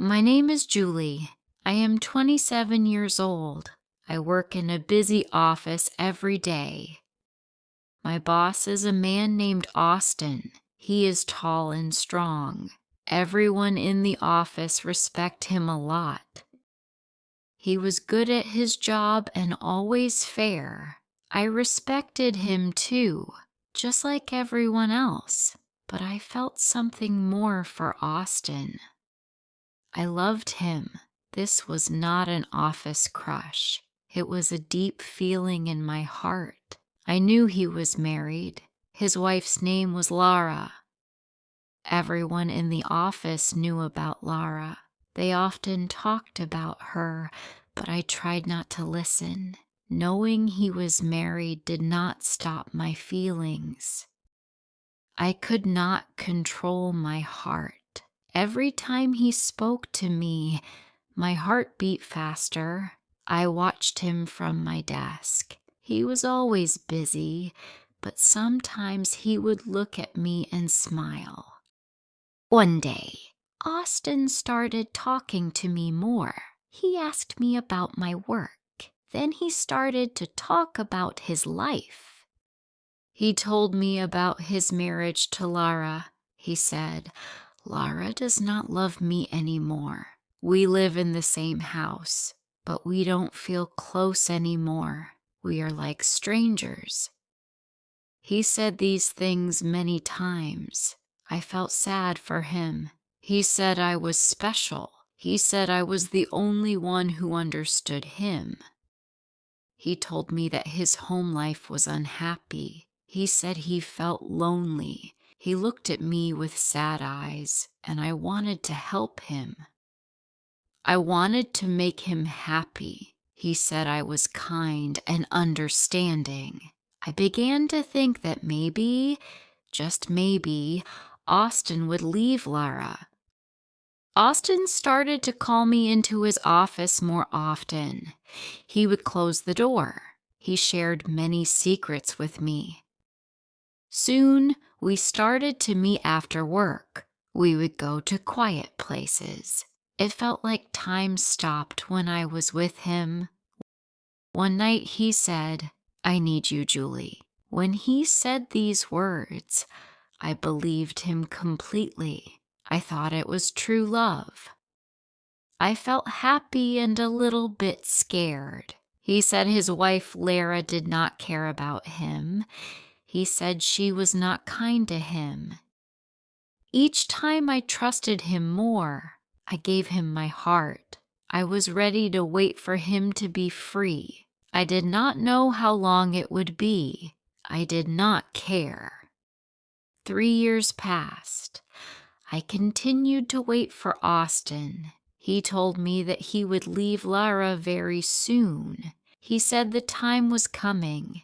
My name is Julie. I am 27 years old. I work in a busy office every day. My boss is a man named Austin. He is tall and strong. Everyone in the office respect him a lot. He was good at his job and always fair. I respected him too, just like everyone else, but I felt something more for Austin. I loved him. This was not an office crush. It was a deep feeling in my heart. I knew he was married. His wife's name was Lara. Everyone in the office knew about Lara. They often talked about her, but I tried not to listen. Knowing he was married did not stop my feelings. I could not control my heart. Every time he spoke to me, my heart beat faster. I watched him from my desk. He was always busy, but sometimes he would look at me and smile. One day, Austin started talking to me more. He asked me about my work. Then he started to talk about his life. He told me about his marriage to Lara. He said, "Lara does not love me anymore. We live in the same house, but we don't feel close anymore. We are like strangers." He said these things many times. I felt sad for him. He said I was special. He said I was the only one who understood him. He told me that his home life was unhappy. He said he felt lonely. He looked at me with sad eyes, and I wanted to help him. I wanted to make him happy. He said I was kind and understanding. I began to think that maybe, just maybe, Austin would leave Lara. Austin started to call me into his office more often. He would close the door. He shared many secrets with me. Soon, we started to meet after work. We would go to quiet places. It felt like time stopped when I was with him. One night he said, "I need you, Julie." When he said these words, I believed him completely. I thought it was true love. I felt happy and a little bit scared. He said his wife Lara did not care about him. He said she was not kind to him. Each time I trusted him more, I gave him my heart. I was ready to wait for him to be free. I did not know how long it would be. I did not care. 3 years passed. I continued to wait for Austin. He told me that he would leave Lara very soon. He said the time was coming.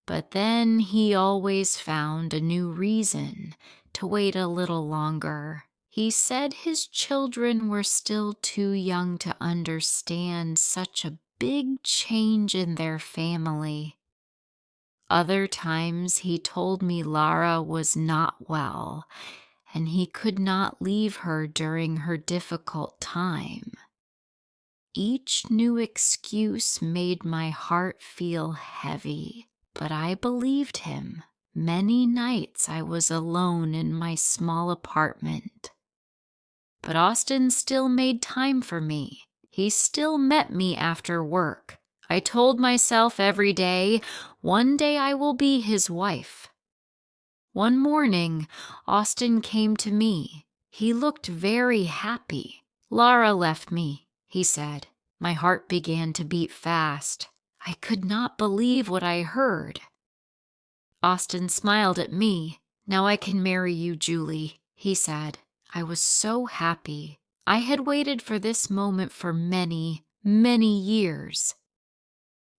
But then he always found a new reason to wait a little longer. He said his children were still too young to understand such a big change in their family. Other times he told me Lara was not well, and he could not leave her during her difficult time. Each new excuse made my heart feel heavy, but I believed him. Many nights I was alone in my small apartment. But Austin still made time for me. He still met me after work. I told myself every day, one day I will be his wife. One morning, Austin came to me. He looked very happy. "Lara left me," he said. My heart began to beat fast. I could not believe what I heard. Austin smiled at me. "Now I can marry you, Julie," he said. I was so happy. I had waited for this moment for many, many years.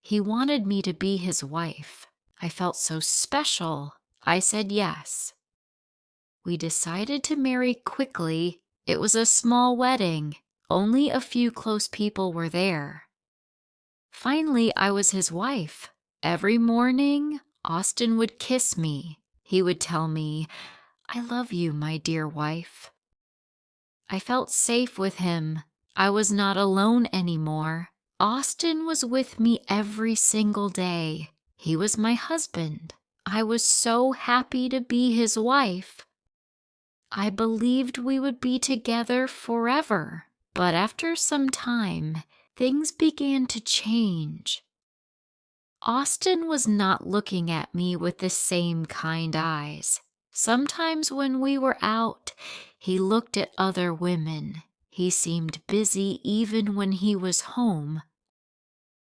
He wanted me to be his wife. I felt so special. I said yes. We decided to marry quickly. It was a small wedding. Only a few close people were there. Finally, I was his wife. Every morning, Austin would kiss me. He would tell me, "I love you, my dear wife." I felt safe with him. I was not alone anymore. Austin was with me every single day. He was my husband. I was so happy to be his wife. I believed we would be together forever. But after some time, things began to change. Austin was not looking at me with the same kind eyes. Sometimes when we were out, he looked at other women. He seemed busy even when he was home.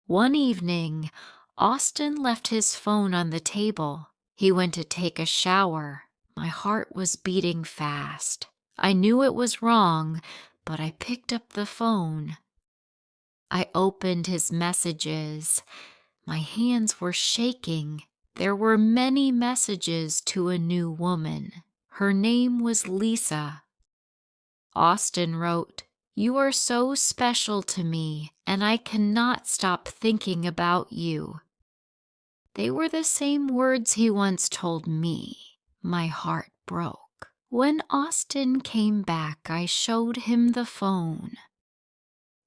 One evening, Austin left his phone on the table. He went to take a shower. My heart was beating fast. I knew it was wrong, but I picked up the phone. I opened his messages. My hands were shaking. There were many messages to a new woman. Her name was Lisa. Austin wrote, "You are so special to me, and I cannot stop thinking about you." They were the same words he once told me. My heart broke. When Austin came back, I showed him the phone.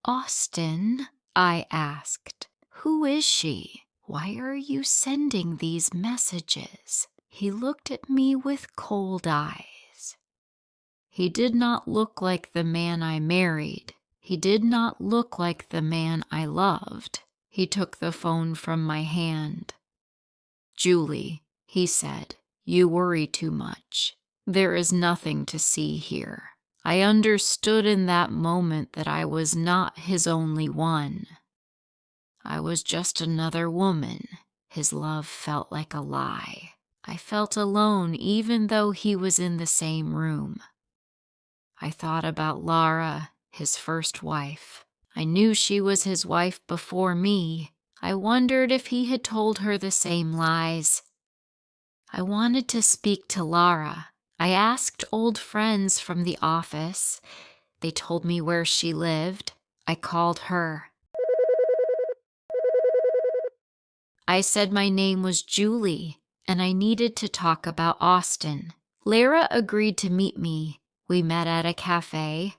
"Austin," I asked, "who is she? Why are you sending these messages?" He looked at me with cold eyes. He did not look like the man I married. He did not look like the man I loved. He took the phone from my hand. "Julie," he said, "you worry too much. There is nothing to see here." I understood in that moment that I was not his only one. I was just another woman. His love felt like a lie. I felt alone even though he was in the same room. I thought about Laura, his first wife. I knew she was his wife before me. I wondered if he had told her the same lies. I wanted to speak to Laura. I asked old friends from the office. They told me where she lived. I called her. I said my name was Julie, and I needed to talk about Austin. Lara agreed to meet me. We met at a cafe.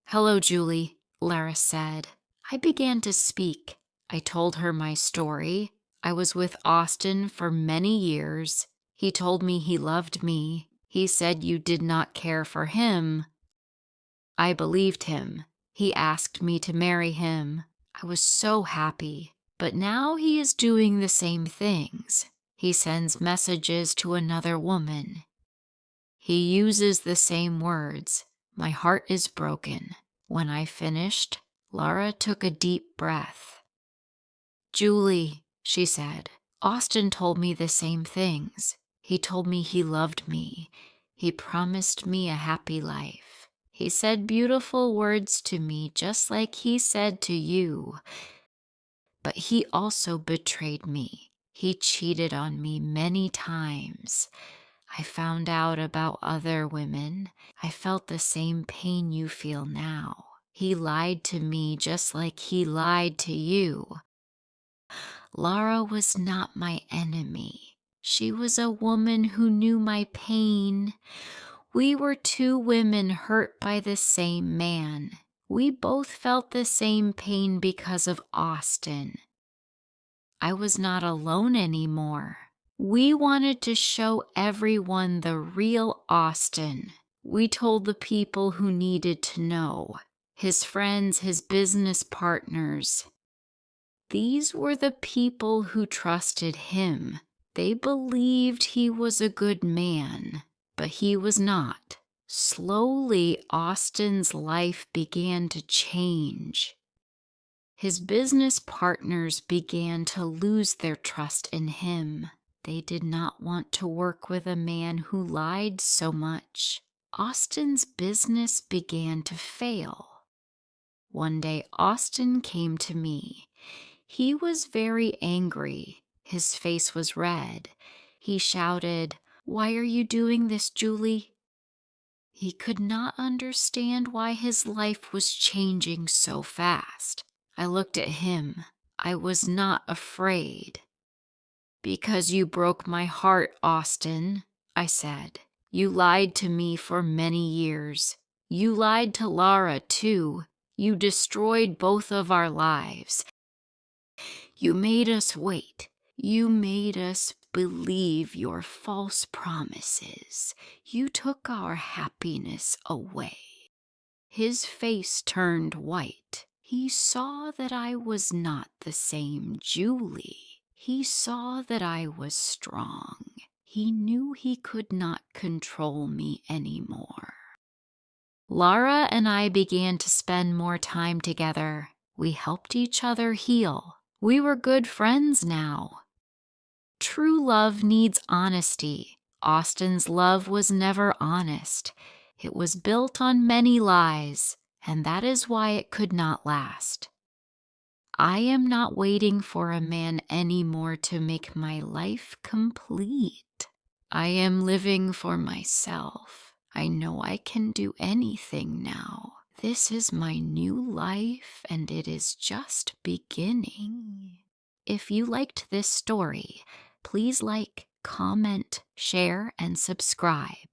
"Hello, Julie," Lara said. I began to speak. I told her my story. I was with Austin for many years. He told me he loved me. He said you did not care for him. I believed him. He asked me to marry him. I was so happy. But now he is doing the same things. He sends messages to another woman. He uses the same words. My heart is broken. When I finished, Laura took a deep breath. "Julie," she said, "Austin told me the same things. He told me he loved me. He promised me a happy life. He said beautiful words to me just like he said to you. But he also betrayed me. He cheated on me many times. I found out about other women. I felt the same pain you feel now. He lied to me just like he lied to you. Laura was not my enemy. She was a woman who knew my pain. We were two women hurt by the same man. We both felt the same pain because of Austin. I was not alone anymore. We wanted to show everyone the real Austin. We told the people who needed to know, his friends, his business partners. These were the people who trusted him. They believed he was a good man, but he was not. Slowly, Austin's life began to change. His business partners began to lose their trust in him. They did not want to work with a man who lied so much. Austin's business began to fail. One day, Austin came to me. He was very angry. His face was red. He shouted, "Why are you doing this, Julie?" He could not understand why his life was changing so fast. I looked at him. I was not afraid. "Because you broke my heart, Austin," I said. "You lied to me for many years. You lied to Lara, too. You destroyed both of our lives. You made us wait. You made us believe your false promises. You took our happiness away. His face turned white. He saw that I was not the same Julie. He saw that I was strong. He knew he could not control me anymore. Lara and I began to spend more time together. We helped each other heal. We were good friends now. True love needs honesty. Austin's love was never honest. It was built on many lies, and that is why it could not last. I am not waiting for a man anymore to make my life complete. I am living for myself. I know I can do anything now. This is my new life, and it is just beginning. If you liked this story, please like, comment, share, and subscribe.